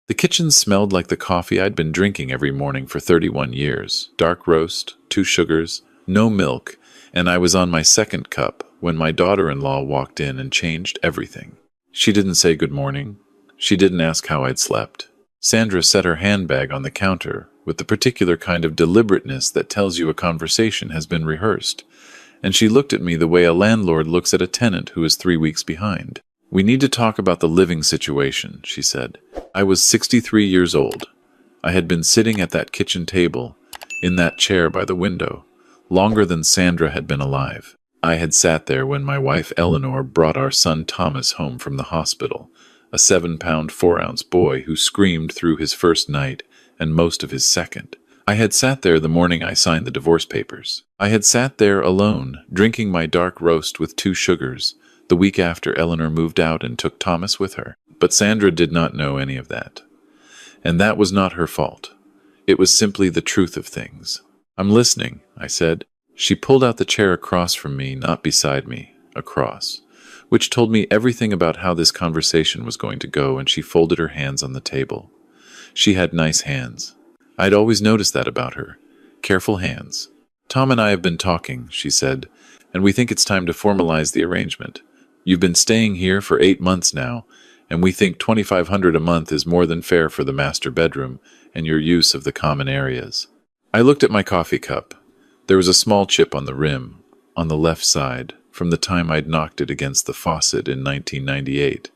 The kitchen smelled like the coffee I'd been drinking every morning for 31 years. Dark roast, 2 sugars, no milk, and I was on my second cup when my daughter-in-law walked in and changed everything. She didn't say good morning. She didn't ask how I'd slept. Sandra set her handbag on the counter with the particular kind of deliberateness that tells you a conversation has been rehearsed, and she looked at me the way a landlord looks at a tenant who is 3 weeks behind. "We need to talk about the living situation," she said. I was 63 years old. I had been sitting at that kitchen table, in that chair by the window, longer than Sandra had been alive. I had sat there when my wife Eleanor brought our son Thomas home from the hospital, a 7-pound 4-ounce boy who screamed through his first night and most of his second. I had sat there the morning I signed the divorce papers. I had sat there alone, drinking my dark roast with 2 sugars, the week after Eleanor moved out and took Thomas with her. But Sandra did not know any of that. And that was not her fault. It was simply the truth of things. "I'm listening," I said. She pulled out the chair across from me, not beside me, across, which told me everything about how this conversation was going to go, and she folded her hands on the table. She had nice hands. I'd always noticed that about her. Careful hands. "Tom and I have been talking," she said, "and we think it's time to formalize the arrangement. You've been staying here for 8 months now, and we think $2,500 a month is more than fair for the master bedroom and your use of the common areas." I looked at my coffee cup. There was a small chip on the rim, on the left side, from the time I'd knocked it against the faucet in 1998.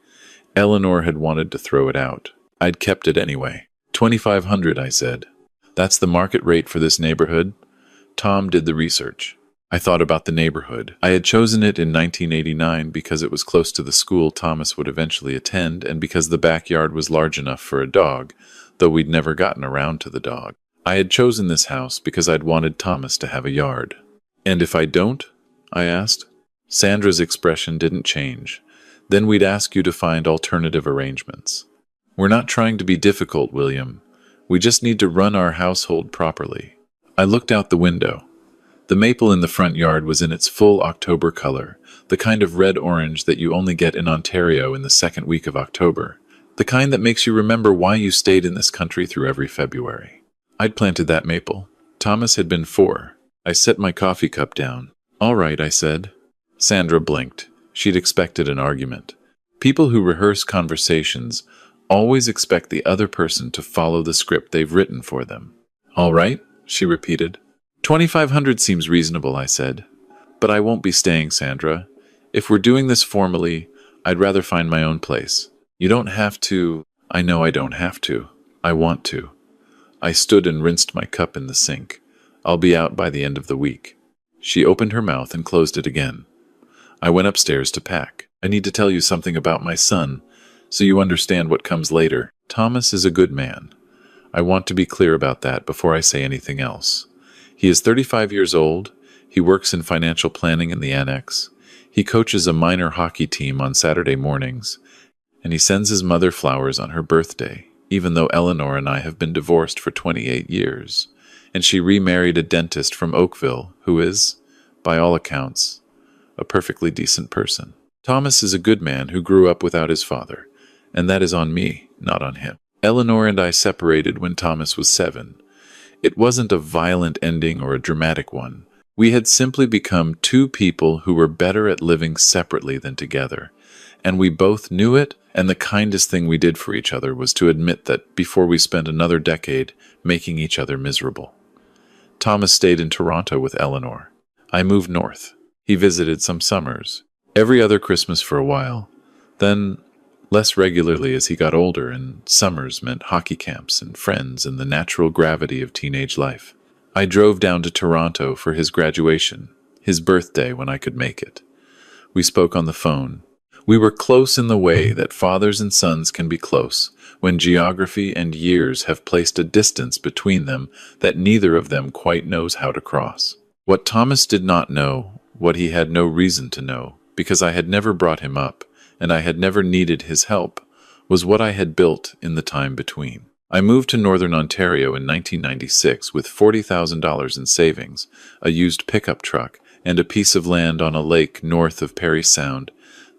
Eleanor had wanted to throw it out. I'd kept it anyway. $2,500, I said. "That's the market rate for this neighborhood?" Tom did the research. I thought about the neighborhood. I had chosen it in 1989 because it was close to the school Thomas would eventually attend, and because the backyard was large enough for a dog, though we'd never gotten around to the dog. I had chosen this house because I'd wanted Thomas to have a yard. "And if I don't?" I asked. Sandra's expression didn't change. "Then we'd ask you to find alternative arrangements. We're not trying to be difficult, William. We just need to run our household properly." I looked out the window. The maple in the front yard was in its full October color, the kind of red-orange that you only get in Ontario in the second week of October, the kind that makes you remember why you stayed in this country through every February. I'd planted that maple. Thomas had been 4. I set my coffee cup down. "All right," I said. Sandra blinked. She'd expected an argument. People who rehearse conversations always expect the other person to follow the script they've written for them. "All right," she repeated. $2,500 seems reasonable, I said. "But I won't be staying, Sandra. If we're doing this formally, I'd rather find my own place. You don't have to." "I know I don't have to. I want to." I stood and rinsed my cup in the sink. "I'll be out by the end of the week." She opened her mouth and closed it again. I went upstairs to pack. "I need to tell you something about my son, so you understand what comes later. Thomas is a good man. I want to be clear about that before I say anything else. He is 35 years old. He works in financial planning in the annex. He coaches a minor hockey team on Saturday mornings, and he sends his mother flowers on her birthday, even though Eleanor and I have been divorced for 28 years, and she remarried a dentist from Oakville who is, by all accounts, a perfectly decent person. Thomas is a good man who grew up without his father, and that is on me, not on him. Eleanor and I separated when Thomas was 7. It wasn't a violent ending or a dramatic one. We had simply become 2 people who were better at living separately than together, and we both knew it, and the kindest thing we did for each other was to admit that before we spent another decade making each other miserable. Thomas stayed in Toronto with Eleanor. I moved north. He visited some summers, every other Christmas for a while, then less regularly as he got older, and summers meant hockey camps and friends and the natural gravity of teenage life. I drove down to Toronto for his graduation, his birthday when I could make it. We spoke on the phone. We were close in the way that fathers and sons can be close when geography and years have placed a distance between them that neither of them quite knows how to cross. What Thomas did not know, what he had no reason to know, because I had never brought him up, and I had never needed his help, was what I had built in the time between. I moved to Northern Ontario in 1996 with $40,000 in savings, a used pickup truck, and a piece of land on a lake north of Parry Sound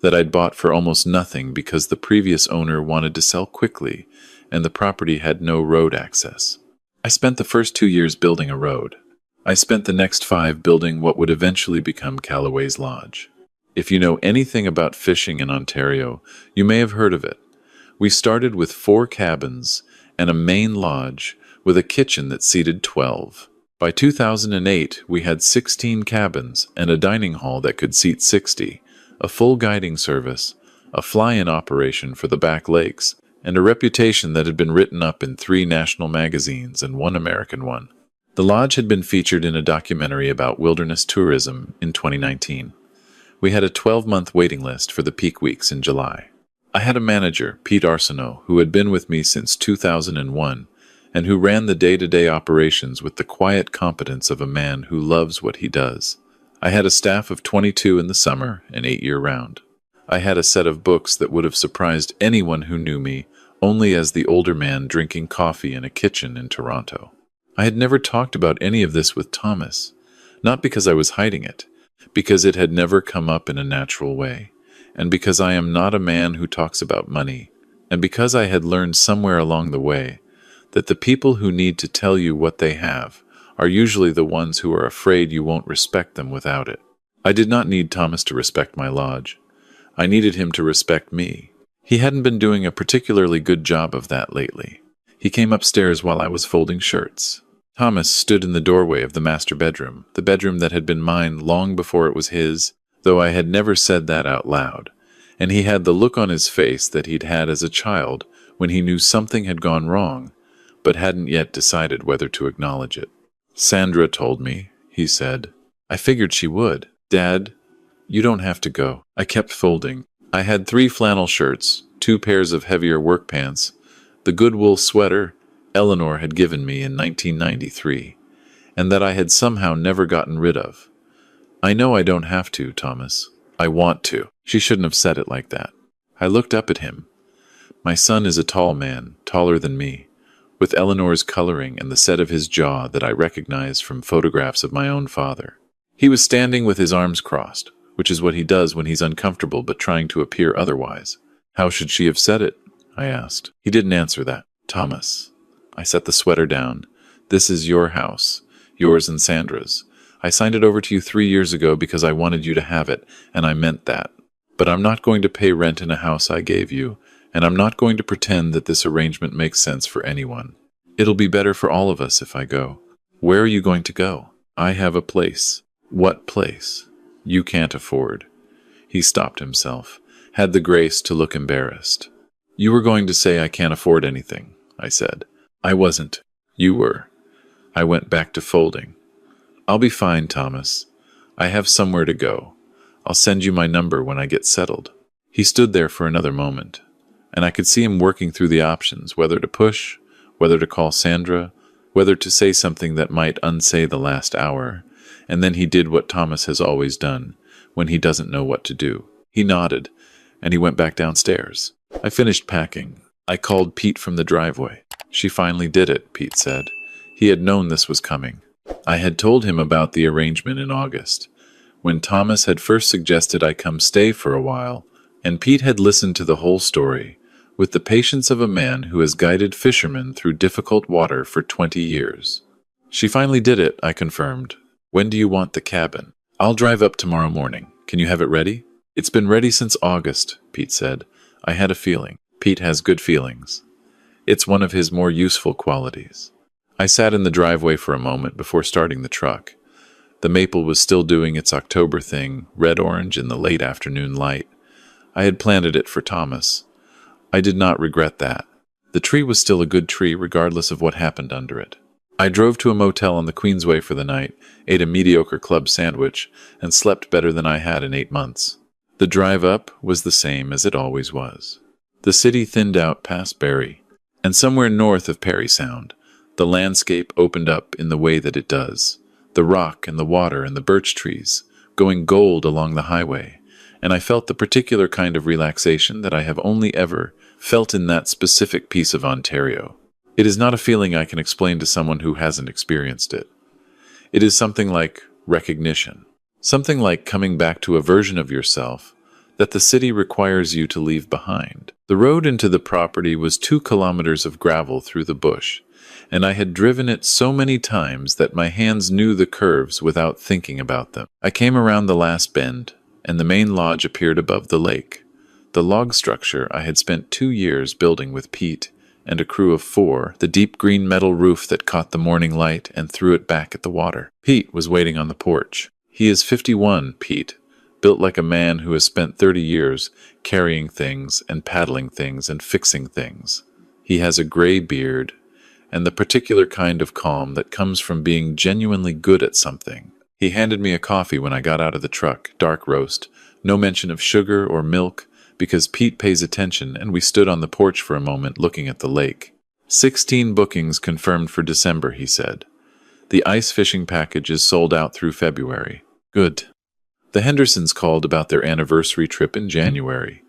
that I'd bought for almost nothing because the previous owner wanted to sell quickly and the property had no road access. I spent the first 2 years building a road. I spent the next 5 building what would eventually become Callaway's Lodge. If you know anything about fishing in Ontario, you may have heard of it. We started with 4 cabins and a main lodge with a kitchen that seated 12. By 2008, we had 16 cabins and a dining hall that could seat 60, a full guiding service, a fly-in operation for the back lakes, and a reputation that had been written up in 3 national magazines and 1 American one. The lodge had been featured in a documentary about wilderness tourism in 2019. We had a 12-month waiting list for the peak weeks in July. I had a manager, Pete Arsenault, who had been with me since 2001 and who ran the day-to-day operations with the quiet competence of a man who loves what he does. I had a staff of 22 in the summer and 8 year-round. I had a set of books that would have surprised anyone who knew me only as the older man drinking coffee in a kitchen in Toronto. I had never talked about any of this with Thomas, not because I was hiding it, because it had never come up in a natural way, and because I am not a man who talks about money, and because I had learned somewhere along the way that the people who need to tell you what they have are usually the ones who are afraid you won't respect them without it. I did not need Thomas to respect my lodge. I needed him to respect me. He hadn't been doing a particularly good job of that lately. He came upstairs while I was folding shirts. Thomas stood in the doorway of the master bedroom, the bedroom that had been mine long before it was his, though I had never said that out loud, and he had the look on his face that he'd had as a child when he knew something had gone wrong, but hadn't yet decided whether to acknowledge it. "Sandra told me," he said. "I figured she would. Dad, you don't have to go." I kept folding. I had 3 flannel shirts, 2 pairs of heavier work pants, the good wool sweater Eleanor had given me in 1993, and that I had somehow never gotten rid of. "I know I don't have to, Thomas. I want to." She shouldn't have said it like that. I looked up at him. My son is a tall man, taller than me, with Eleanor's coloring and the set of his jaw that I recognized from photographs of my own father. He was standing with his arms crossed, which is what he does when he's uncomfortable but trying to appear otherwise. "How should she have said it?" I asked. He didn't answer that. "Thomas." I set the sweater down. "This is your house, yours and Sandra's. I signed it over to you 3 years ago because I wanted you to have it, and I meant that. But I'm not going to pay rent in a house I gave you, and I'm not going to pretend that this arrangement makes sense for anyone. It'll be better for all of us if I go." "Where are you going to go?" "I have a place." "What place?" "You can't afford." He stopped himself, had the grace to look embarrassed. "You were going to say I can't afford anything," I said. "I wasn't. You were." I went back to folding. "I'll be fine, Thomas. I have somewhere to go. I'll send you my number when I get settled." He stood there for another moment, and I could see him working through the options, whether to push, whether to call Sandra, whether to say something that might unsay the last hour, and then he did what Thomas has always done when he doesn't know what to do. He nodded, and he went back downstairs. I finished packing. I called Pete from the driveway. "She finally did it," Pete said. He had known this was coming. I had told him about the arrangement in August, when Thomas had first suggested I come stay for a while, and Pete had listened to the whole story, with the patience of a man who has guided fishermen through difficult water for 20 years. "She finally did it," I confirmed. "When do you want the cabin?" "I'll drive up tomorrow morning. Can you have it ready?" "It's been ready since August," Pete said. I had a feeling. Pete has good feelings. It's one of his more useful qualities. I sat in the driveway for a moment before starting the truck. The maple was still doing its October thing, red-orange in the late afternoon light. I had planted it for Thomas. I did not regret that. The tree was still a good tree regardless of what happened under it. I drove to a motel on the Queensway for the night, ate a mediocre club sandwich, and slept better than I had in 8 months. The drive up was the same as it always was. The city thinned out past Barrie, and somewhere north of Parry Sound, the landscape opened up in the way that it does, the rock and the water and the birch trees, going gold along the highway, and I felt the particular kind of relaxation that I have only ever felt in that specific piece of Ontario. It is not a feeling I can explain to someone who hasn't experienced it. It is something like recognition, something like coming back to a version of yourself that the city requires you to leave behind. The road into the property was 2 kilometers of gravel through the bush, and I had driven it so many times that my hands knew the curves without thinking about them. I came around the last bend, and the main lodge appeared above the lake. The log structure I had spent 2 years building with Pete and a crew of 4, the deep green metal roof that caught the morning light and threw it back at the water. Pete was waiting on the porch. He is 51, Pete, built like a man who has spent 30 years carrying things and paddling things and fixing things. He has a gray beard and the particular kind of calm that comes from being genuinely good at something. He handed me a coffee when I got out of the truck, dark roast, no mention of sugar or milk, because Pete pays attention, and we stood on the porch for a moment looking at the lake. 16 bookings confirmed for December, he said. The ice fishing package is sold out through February. Good. The Hendersons called about their anniversary trip in January.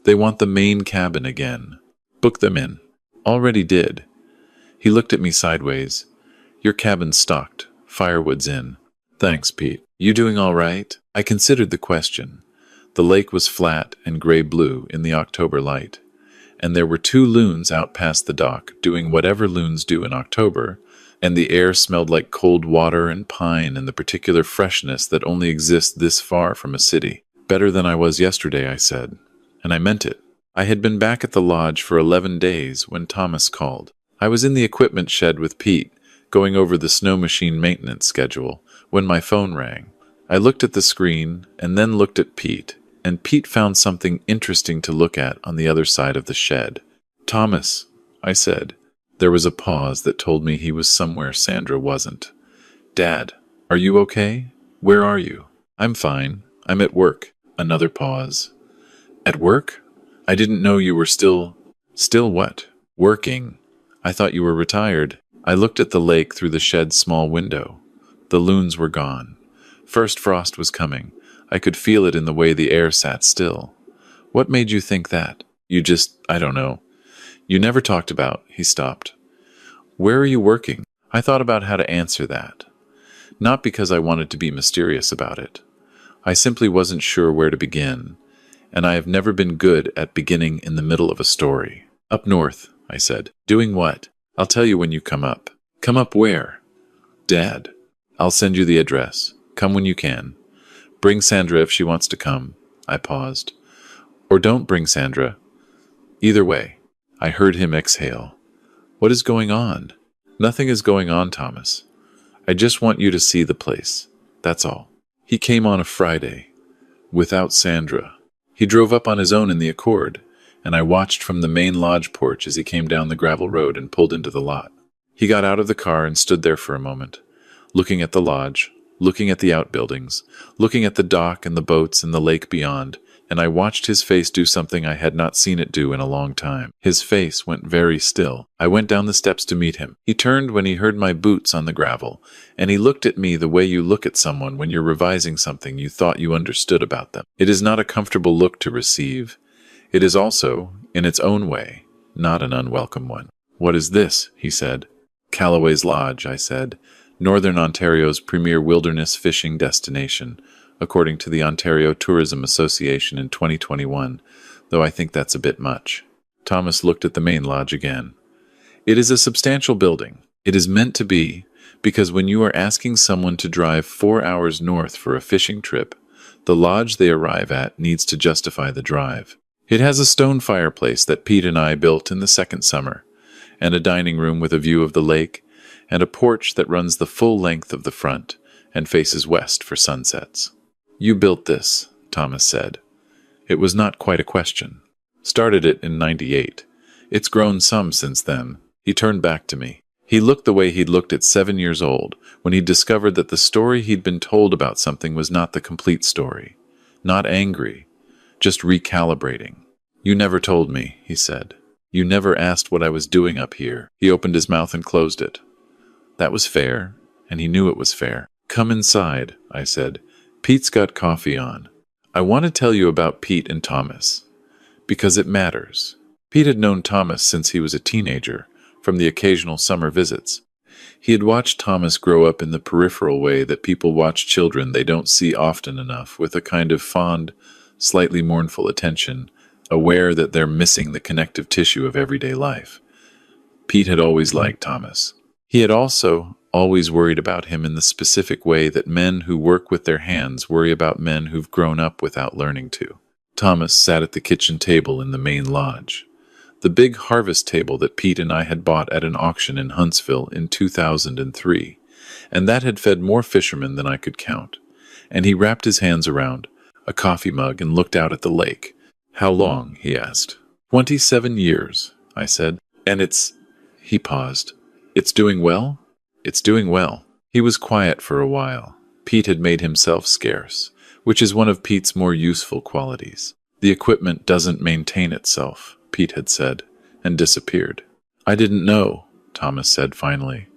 They want the main cabin again. Book them in. Already did. He looked at me sideways. Your cabin's stocked. Firewood's in. Thanks, Pete. You doing all right? I considered the question. The lake was flat and gray-blue in the October light, and there were 2 loons out past the dock doing whatever loons do in October, and the air smelled like cold water and pine and the particular freshness that only exists this far from a city. Better than I was yesterday, I said, and I meant it. I had been back at the lodge for 11 days when Thomas called. I was in the equipment shed with Pete, going over the snow machine maintenance schedule, when my phone rang. I looked at the screen and then looked at Pete, and Pete found something interesting to look at on the other side of the shed. Thomas, I said. There was a pause that told me he was somewhere Sandra wasn't. Dad, are you okay? Where are you? I'm fine. I'm at work. Another pause. At work? I didn't know you were still... Still what? Working. I thought you were retired. I looked at the lake through the shed's small window. The loons were gone. First frost was coming. I could feel it in the way the air sat still. What made you think that? I don't know. You never talked about, he stopped. Where are you working? I thought about how to answer that. Not because I wanted to be mysterious about it. I simply wasn't sure where to begin, and I have never been good at beginning in the middle of a story. Up north, I said. Doing what? I'll tell you when you come up. Come up where? Dad. I'll send you the address. Come when you can. Bring Sandra if she wants to come. I paused. Or don't bring Sandra. Either way. I heard him exhale. What is going on? Nothing is going on, Thomas. I just want you to see the place. That's all. He came on a Friday. Without Sandra. He drove up on his own in the Accord, and I watched from the main lodge porch as he came down the gravel road and pulled into the lot. He got out of the car and stood there for a moment, looking at the lodge, looking at the outbuildings, looking at the dock and the boats and the lake beyond, and I watched his face do something I had not seen it do in a long time. His face went very still. I went down the steps to meet him. He turned when he heard my boots on the gravel, and he looked at me the way you look at someone when you're revising something you thought you understood about them. It is not a comfortable look to receive. It is also, in its own way, not an unwelcome one. What is this? He said. Callaway's Lodge, I said. Northern Ontario's premier wilderness fishing destination, according to the Ontario Tourism Association in 2021, though I think that's a bit much. Thomas looked at the main lodge again. It is a substantial building. It is meant to be, because when you are asking someone to drive 4 hours north for a fishing trip, the lodge they arrive at needs to justify the drive. It has a stone fireplace that Pete and I built in the second summer, and a dining room with a view of the lake, and a porch that runs the full length of the front and faces west for sunsets. You built this, Thomas said. It was not quite a question. Started it in '98. It's grown some since then. He turned back to me. He looked the way he'd looked at 7 years old, when he'd discovered that the story he'd been told about something was not the complete story. Not angry, just recalibrating. You never told me, he said. You never asked what I was doing up here. He opened his mouth and closed it. That was fair, and he knew it was fair. Come inside, I said. Pete's got coffee on. I want to tell you about Pete and Thomas, because it matters. Pete had known Thomas since he was a teenager, from the occasional summer visits. He had watched Thomas grow up in the peripheral way that people watch children they don't see often enough, with a kind of fond, slightly mournful attention, aware that they're missing the connective tissue of everyday life. Pete had always liked Thomas. He had also always worried about him in the specific way that men who work with their hands worry about men who've grown up without learning to. Thomas sat at the kitchen table in the main lodge, the big harvest table that Pete and I had bought at an auction in Huntsville in 2003, and that had fed more fishermen than I could count. And he wrapped his hands around a coffee mug and looked out at the lake. "How long?" he asked. 27 years, I said. "And He paused. "It's doing well?" "It's doing well." He was quiet for a while. Pete had made himself scarce, which is one of Pete's more useful qualities. "The equipment doesn't maintain itself," Pete had said, and disappeared. "I didn't know," Thomas said finally.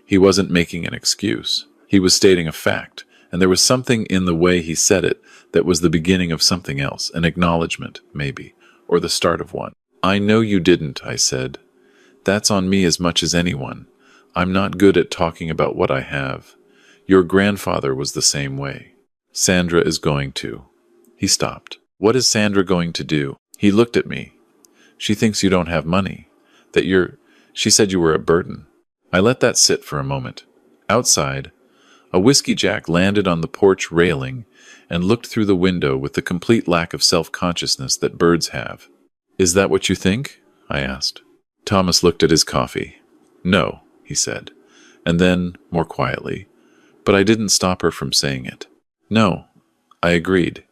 He wasn't making an excuse. He was stating a fact, and there was something in the way he said it that was the beginning of something else, an acknowledgement, maybe, or the start of one. "I know you didn't," I said. "That's on me as much as anyone. I'm not good at talking about what I have. Your grandfather was the same way. Sandra is going to." He stopped. "What is Sandra going to do?" He looked at me. "She thinks you don't have money. She said you were a burden." I let that sit for a moment. Outside, a whiskey jack landed on the porch railing and looked through the window with the complete lack of self-consciousness that birds have. "Is that what you think?" I asked. Thomas looked at his coffee. "No," he said, and then, more quietly, "But I didn't stop her from saying it." "No," I agreed.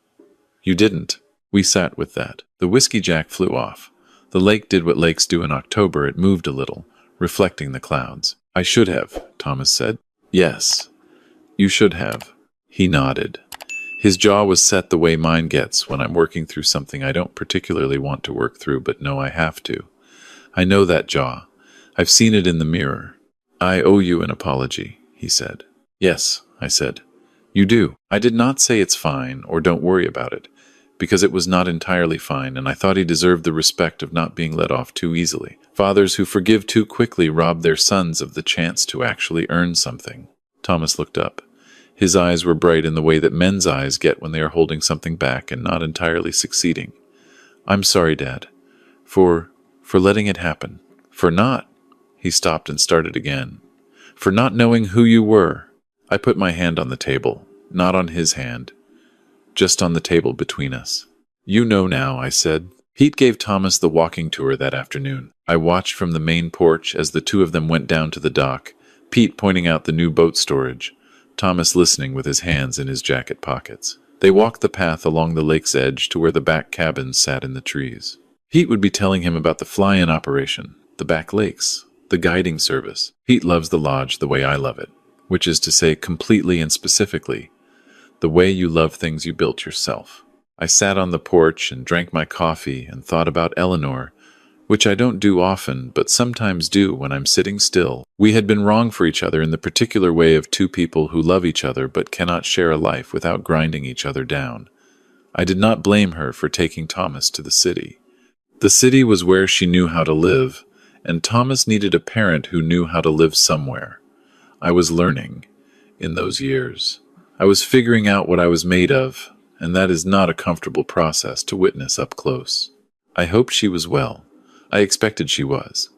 "You didn't." We sat with that. The whiskey jack flew off. The lake did what lakes do in October. It moved a little, reflecting the clouds. "I should have," Thomas said. "Yes, you should have." He nodded. His jaw was set the way mine gets when I'm working through something I don't particularly want to work through but know I have to. I know that jaw. I've seen it in the mirror. "I owe you an apology," he said. "Yes," I said. "You do." I did not say it's fine or don't worry about it, because it was not entirely fine, and I thought he deserved the respect of not being let off too easily. Fathers who forgive too quickly rob their sons of the chance to actually earn something. Thomas looked up. His eyes were bright in the way that men's eyes get when they are holding something back and not entirely succeeding. "I'm sorry, Dad, for letting it happen. For not—" He stopped and started again. "For not knowing who you were." I put my hand on the table, not on his hand, just on the table between us. "You know now," I said. Pete gave Thomas the walking tour that afternoon. I watched from the main porch as the two of them went down to the dock, Pete pointing out the new boat storage, Thomas listening with his hands in his jacket pockets. They walked the path along the lake's edge to where the back cabins sat in the trees. Pete would be telling him about the fly-in operation, the back lakes, the guiding service. Pete loves the lodge the way I love it, which is to say completely and specifically, the way you love things you built yourself. I sat on the porch and drank my coffee and thought about Eleanor, which I don't do often, but sometimes do when I'm sitting still. We had been wrong for each other in the particular way of two people who love each other but cannot share a life without grinding each other down. I did not blame her for taking Thomas to the city. The city was where she knew how to live, and Thomas needed a parent who knew how to live somewhere. I was learning in those years. I was figuring out what I was made of, and that is not a comfortable process to witness up close. I hoped she was well. I expected she was.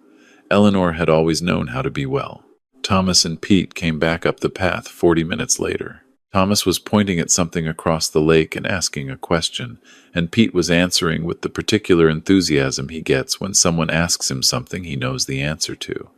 Eleanor had always known how to be well. Thomas and Pete came back up the path 40 minutes later. Thomas was pointing at something across the lake and asking a question, and Pete was answering with the particular enthusiasm he gets when someone asks him something he knows the answer to.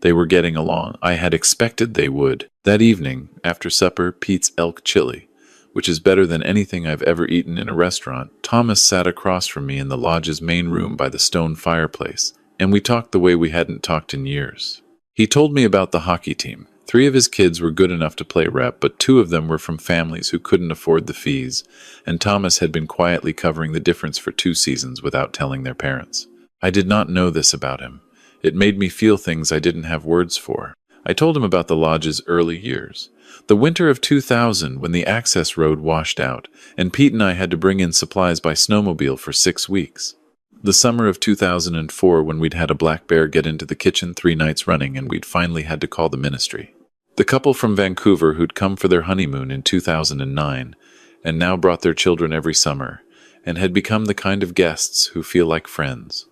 They were getting along. I had expected they would. That evening, after supper, Pete's elk chili, which is better than anything I've ever eaten in a restaurant, Thomas sat across from me in the lodge's main room by the stone fireplace, and we talked the way we hadn't talked in years. He told me about the hockey team. 3 of his kids were good enough to play rep, but 2 of them were from families who couldn't afford the fees, and Thomas had been quietly covering the difference for 2 seasons without telling their parents. I did not know this about him. It made me feel things I didn't have words for. I told him about the lodge's early years. The winter of 2000, when the access road washed out, and Pete and I had to bring in supplies by snowmobile for 6 weeks. The summer of 2004, when we'd had a black bear get into the kitchen 3 nights running and we'd finally had to call the ministry. The couple from Vancouver who'd come for their honeymoon in 2009 and now brought their children every summer, and had become the kind of guests who feel like friends.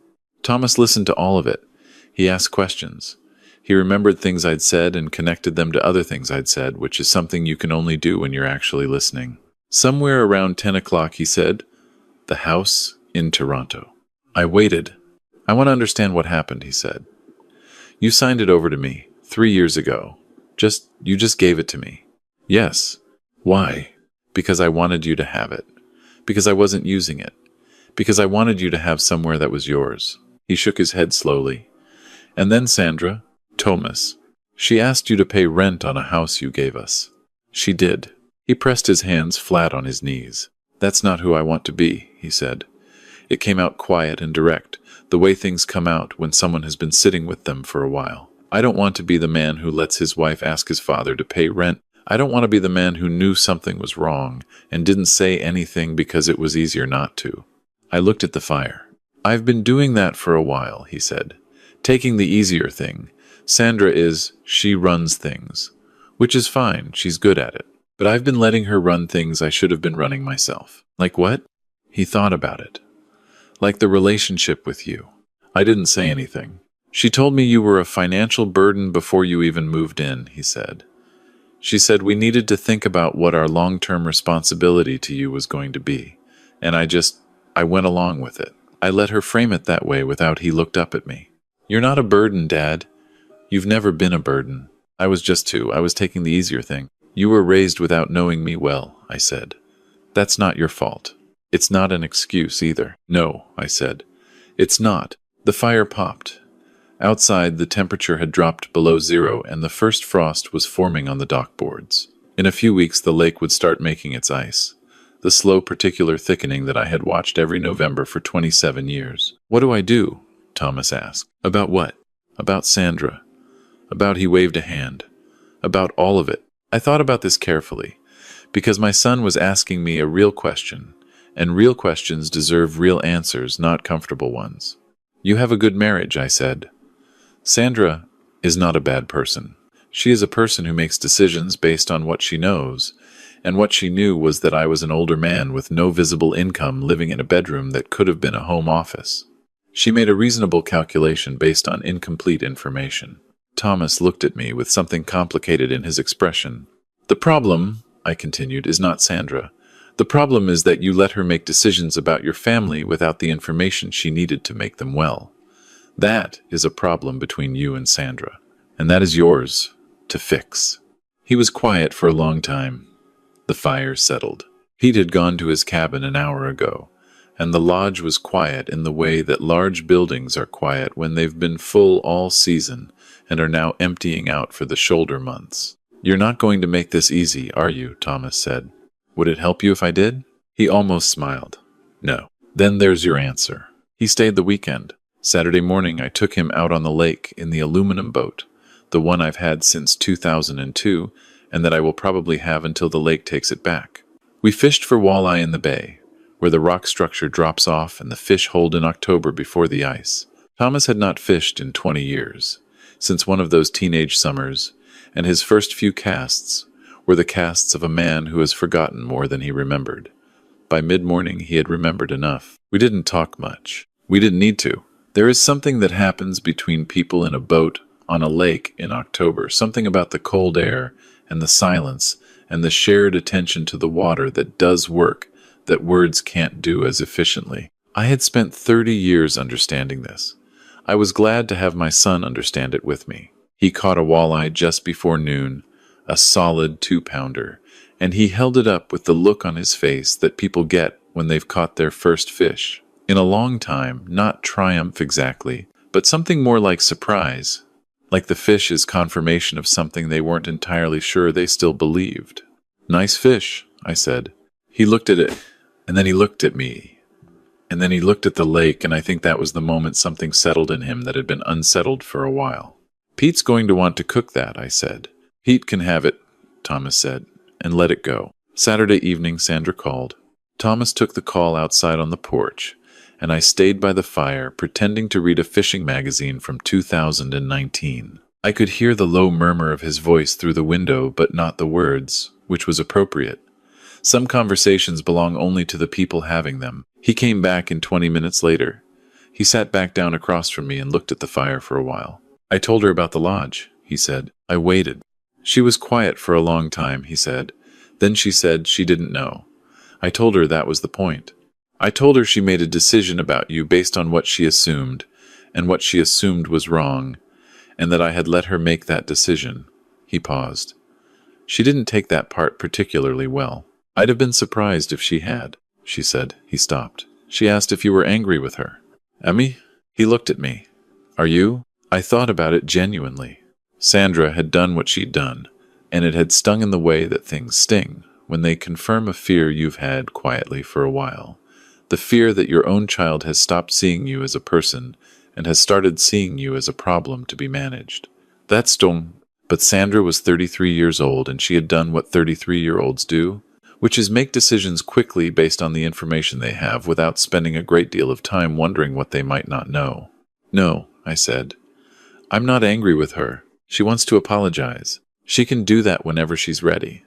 Thomas listened to all of it. He asked questions. He remembered things I'd said and connected them to other things I'd said, which is something you can only do when you're actually listening. Somewhere around 10 o'clock, he said, "The house in Toronto." I waited. "I want to understand what happened," he said. "You signed it over to me 3 years ago. You just gave it to me." "Yes." "Why?" "Because I wanted you to have it. Because I wasn't using it. Because I wanted you to have somewhere that was yours." He shook his head slowly. "And then Sandra, Thomas, she asked you to pay rent on a house you gave us." "She did." He pressed his hands flat on his knees. "That's not who I want to be," he said. It came out quiet and direct, the way things come out when someone has been sitting with them for a while. "I don't want to be the man who lets his wife ask his father to pay rent. I don't want to be the man who knew something was wrong and didn't say anything because it was easier not to." I looked at the fire. "I've been doing that for a while," he said. "Taking the easier thing. She runs things. Which is fine, she's good at it. But I've been letting her run things I should have been running myself." "Like what?" He thought about it. "Like the relationship with you." I didn't say anything. "She told me you were a financial burden before you even moved in," he said. "She said we needed to think about what our long-term responsibility to you was going to be. And I went along with it. I let her frame it that way without he looked up at me. You're not a burden, Dad. You've never been a burden. I was taking the easier thing. You were raised without knowing me well," I said. "That's not your fault. It's not an excuse either." "No," I said. "It's not." The fire popped. Outside, the temperature had dropped below zero, and the first frost was forming on the dock boards. In a few weeks, the lake would start making its ice. The slow particular thickening that I had watched every November for 27 years. "What do I do?" Thomas asked. "About what?" "About Sandra. About," he waved a hand. "About all of it." I thought about this carefully, because my son was asking me a real question, and real questions deserve real answers, not comfortable ones. "You have a good marriage," I said. "Sandra is not a bad person. She is a person who makes decisions based on what she knows, and what she knew was that I was an older man with no visible income living in a bedroom that could have been a home office. She made a reasonable calculation based on incomplete information." Thomas looked at me with something complicated in his expression. "The problem," I continued, "is not Sandra. The problem is that you let her make decisions about your family without the information she needed to make them well. That is a problem between you and Sandra, and that is yours to fix." He was quiet for a long time. The fire settled. Pete had gone to his cabin an hour ago, and the lodge was quiet in the way that large buildings are quiet when they've been full all season and are now emptying out for the shoulder months. "You're not going to make this easy, are you?" Thomas said. "Would it help you if I did?" He almost smiled. "No." "Then there's your answer." He stayed the weekend. Saturday morning I took him out on the lake in the aluminum boat, the one I've had since 2002, and that I will probably have until the lake takes it back. We fished for walleye in the bay, where the rock structure drops off and the fish hold in October before the ice. Thomas had not fished in 20 years, since one of those teenage summers, and his first few casts were the casts of a man who has forgotten more than he remembered. By mid-morning he had remembered enough. We didn't talk much. We didn't need to. There is something that happens between people in a boat on a lake in October, something about the cold air and the silence and the shared attention to the water that does work that words can't do as efficiently. I had spent 30 years understanding this. I was glad to have my son understand it with me. He caught a walleye just before noon, a solid 2-pounder, and he held it up with the look on his face that people get when they've caught their first fish. In a long time, not triumph exactly, but something more like surprise, like the fish is confirmation of something they weren't entirely sure they still believed. "Nice fish," I said. He looked at it, and then he looked at me, and then he looked at the lake, and I think that was the moment something settled in him that had been unsettled for a while. "Pete's going to want to cook that," I said. "Pete can have it," Thomas said, and let it go. Saturday evening, Sandra called. Thomas took the call outside on the porch, and I stayed by the fire, pretending to read a fishing magazine from 2019. I could hear the low murmur of his voice through the window, but not the words, which was appropriate. Some conversations belong only to the people having them. He came back in 20 minutes later. He sat back down across from me and looked at the fire for a while. I told her about the lodge, he said. I waited. She was quiet for a long time, he said. Then she said she didn't know. I told her that was the point. I told her she made a decision about you based on what she assumed, and what she assumed was wrong, and that I had let her make that decision. He paused. She didn't take that part particularly well. I'd have been surprised if she had, she said. He stopped. She asked if you were angry with her. Emmy? He looked at me. Are you? I thought about it genuinely. Sandra had done what she'd done, and it had stung in the way that things sting when they confirm a fear you've had quietly for a while. The fear that your own child has stopped seeing you as a person and has started seeing you as a problem to be managed. That stung. But Sandra was 33 years old, and she had done what 33-year-olds do, which is make decisions quickly based on the information they have without spending a great deal of time wondering what they might not know. No, I said. I'm not angry with her. She wants to apologize. She can do that whenever she's ready.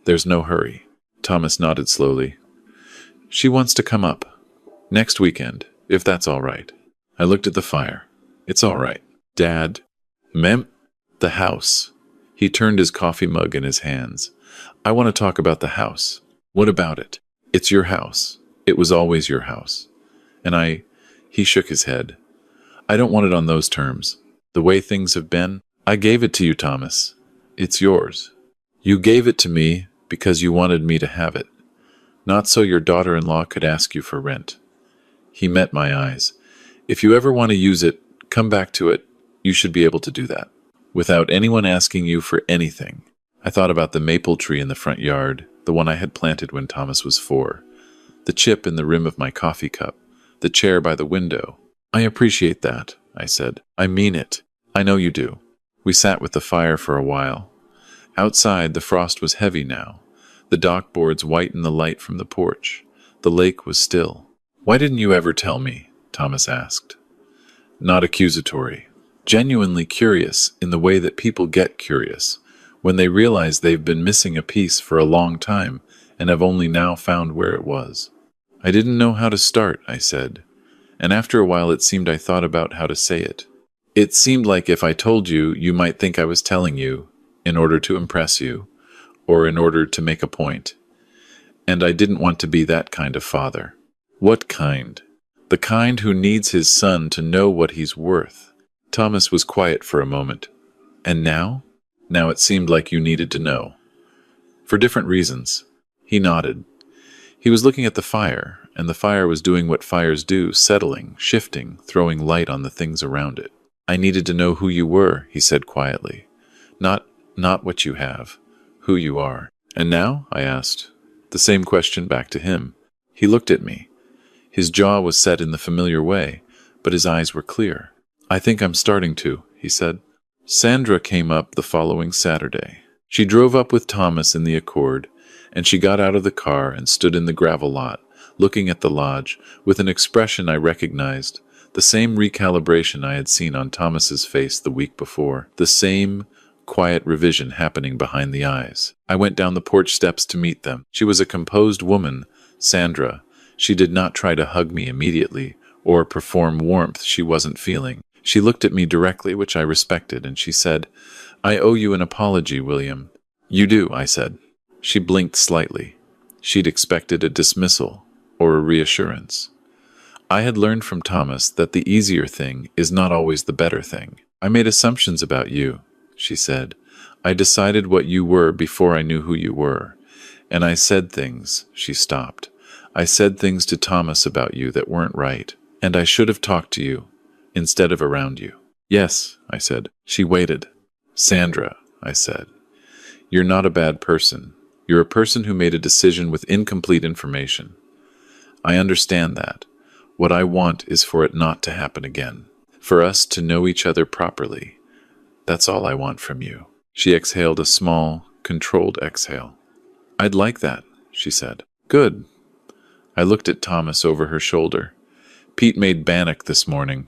There's no hurry. Thomas nodded slowly. She wants to come up. Next weekend, if that's all right. I looked at the fire. It's all right. Dad. The house. He turned his coffee mug in his hands. I want to talk about the house. What about it? It's your house. It was always your house. And he shook his head. I don't want it on those terms. The way things have been, I gave it to you, Thomas. It's yours. You gave it to me because you wanted me to have it. Not so your daughter-in-law could ask you for rent. He met my eyes. If you ever want to use it, come back to it. You should be able to do that. Without anyone asking you for anything. I thought about the maple tree in the front yard, the one I had planted when Thomas was 4, the chip in the rim of my coffee cup, the chair by the window. I appreciate that, I said. I mean it. I know you do. We sat with the fire for a while. Outside, the frost was heavy now. The dock boards whitened the light from the porch. The lake was still. Why didn't you ever tell me? Thomas asked. Not accusatory. Genuinely curious in the way that people get curious when they realize they've been missing a piece for a long time and have only now found where it was. I didn't know how to start, I said, and after a while it seemed I thought about how to say it. It seemed like if I told you, you might think I was telling you in order to impress you or in order to make a point. And I didn't want to be that kind of father. What kind? The kind who needs his son to know what he's worth. Thomas was quiet for a moment. And now? Now it seemed like you needed to know. For different reasons. He nodded. He was looking at the fire, and the fire was doing what fires do, settling, shifting, throwing light on the things around it. I needed to know who you were, he said quietly. Not what you have, who you are. And now? I asked. The same question back to him. He looked at me. His jaw was set in the familiar way, but his eyes were clear. I think I'm starting to, he said. Sandra came up the following Saturday. She drove up with Thomas in the Accord, and she got out of the car and stood in the gravel lot, looking at the lodge, with an expression I recognized, the same recalibration I had seen on Thomas's face the week before, the same quiet revision happening behind the eyes. I went down the porch steps to meet them. She was a composed woman, Sandra. She did not try to hug me immediately, or perform warmth she wasn't feeling. She looked at me directly, which I respected, and she said, I owe you an apology, William. You do, I said. She blinked slightly. She'd expected a dismissal or a reassurance. I had learned from Thomas that the easier thing is not always the better thing. I made assumptions about you, she said. I decided what you were before I knew who you were. And I said things, she stopped. I said things to Thomas about you that weren't right, and I should have talked to you instead of around you. Yes, I said. She waited. Sandra, I said, you're not a bad person. You're a person who made a decision with incomplete information. I understand that. What I want is for it not to happen again, for us to know each other properly. That's all I want from you. She exhaled a small, controlled exhale. I'd like that, she said. Good. I looked at Thomas over her shoulder. Pete made bannock this morning.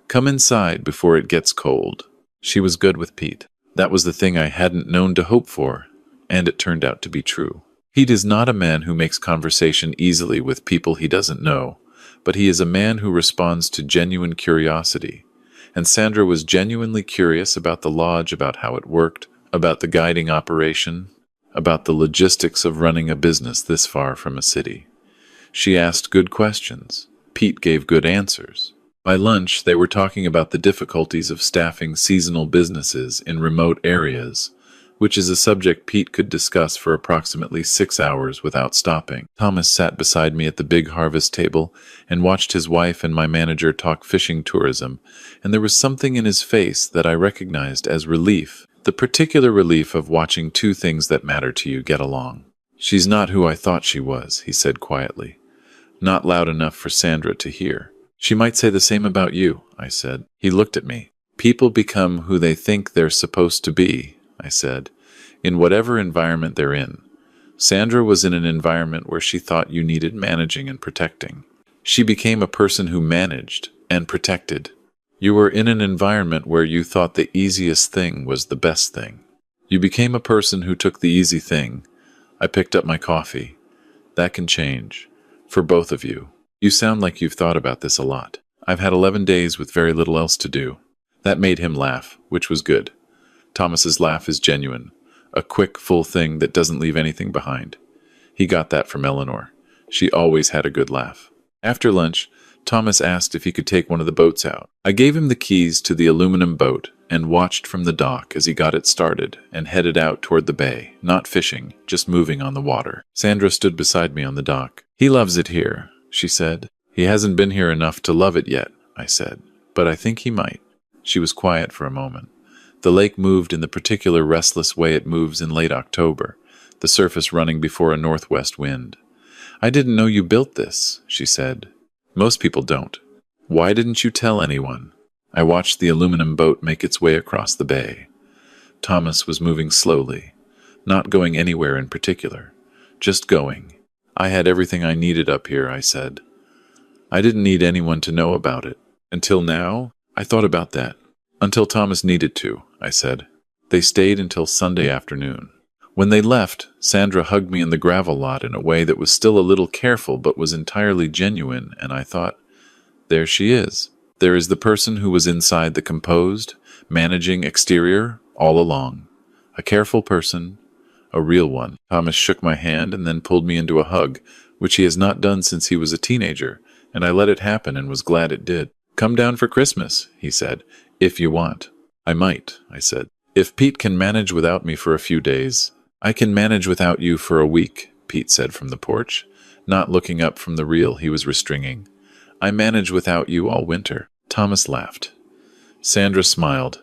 Come inside before it gets cold. She was good with Pete. That was the thing I hadn't known to hope for, and it turned out to be true. Pete is not a man who makes conversation easily with people he doesn't know, but he is a man who responds to genuine curiosity. And Sandra was genuinely curious about the lodge, about how it worked, about the guiding operation, about the logistics of running a business this far from a city. She asked good questions. Pete gave good answers. By lunch, they were talking about the difficulties of staffing seasonal businesses in remote areas, which is a subject Pete could discuss for approximately 6 hours without stopping. Thomas sat beside me at the big harvest table and watched his wife and my manager talk fishing tourism, and there was something in his face that I recognized as relief, the particular relief of watching two things that matter to you get along. "She's not who I thought she was," he said quietly, not loud enough for Sandra to hear. "She might say the same about you," I said. He looked at me. "People become who they think they're supposed to be," I said, "in whatever environment they're in. Sandra was in an environment where she thought you needed managing and protecting. She became a person who managed and protected. You were in an environment where you thought the easiest thing was the best thing. You became a person who took the easy thing." I picked up my coffee. "That can change. For both of you. You sound like you've thought about this a lot." "I've had 11 days with very little else to do." That made him laugh, which was good. Thomas's laugh is genuine, a quick, full thing that doesn't leave anything behind. He got that from Eleanor. She always had a good laugh. After lunch, Thomas asked if he could take one of the boats out. I gave him the keys to the aluminum boat and watched from the dock as he got it started and headed out toward the bay, not fishing, just moving on the water. Sandra stood beside me on the dock. "He loves it here," she said. "He hasn't been here enough to love it yet," I said, "but I think he might." She was quiet for a moment. The lake moved in the particular restless way it moves in late October, the surface running before a northwest wind. "I didn't know you built this," she said. "Most people don't. Why didn't you tell anyone?" I watched the aluminum boat make its way across the bay. Thomas was moving slowly, not going anywhere in particular, just going. "I had everything I needed up here," I said. "I didn't need anyone to know about it. Until now, I thought about that. Until Thomas needed to," I said. They stayed until Sunday afternoon. When they left, Sandra hugged me in the gravel lot in a way that was still a little careful but was entirely genuine, and I thought, there she is. There is the person who was inside the composed, managing exterior all along. A careful person, a real one. Thomas shook my hand and then pulled me into a hug, which he has not done since he was a teenager, and I let it happen and was glad it did. "Come down for Christmas," he said, "if you want." "I might," I said. "If Pete can manage without me for a few days." "I can manage without you for a week," Pete said from the porch, not looking up from the reel he was restringing. "I manage without you all winter." Thomas laughed. Sandra smiled.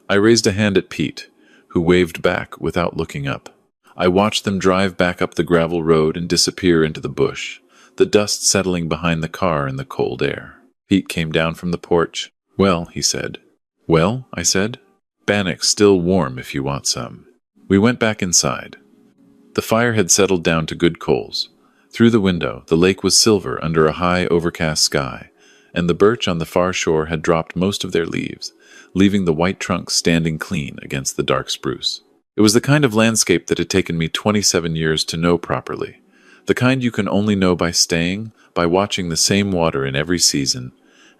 I raised a hand at Pete, who waved back without looking up. I watched them drive back up the gravel road and disappear into the bush, the dust settling behind the car in the cold air. Pete came down from the porch. "Well," he said. "Well," I said. "Bannoc's still warm if you want some." We went back inside. The fire had settled down to good coals. Through the window, the lake was silver under a high, overcast sky, and the birch on the far shore had dropped most of their leaves, leaving the white trunks standing clean against the dark spruce. It was the kind of landscape that had taken me 27 years to know properly, the kind you can only know by staying, by watching the same water in every season,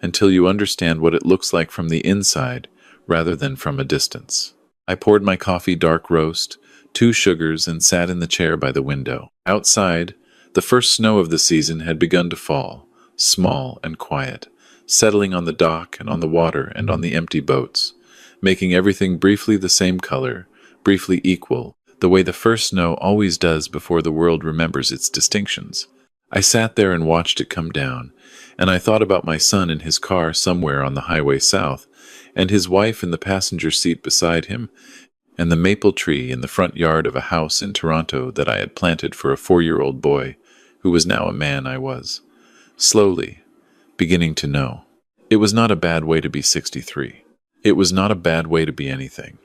until you understand what it looks like from the inside rather than from a distance. I poured my coffee dark roast, 2 sugars, and sat in the chair by the window. Outside, the first snow of the season had begun to fall, small and quiet, settling on the dock and on the water and on the empty boats, making everything briefly the same color, briefly equal, the way the first snow always does before the world remembers its distinctions. I sat there and watched it come down, and I thought about my son in his car somewhere on the highway south, and his wife in the passenger seat beside him, and the maple tree in the front yard of a house in Toronto that I had planted for a 4-year-old boy, who was now a man I was. Slowly, beginning to know. It was not a bad way to be 63. It was not a bad way to be anything.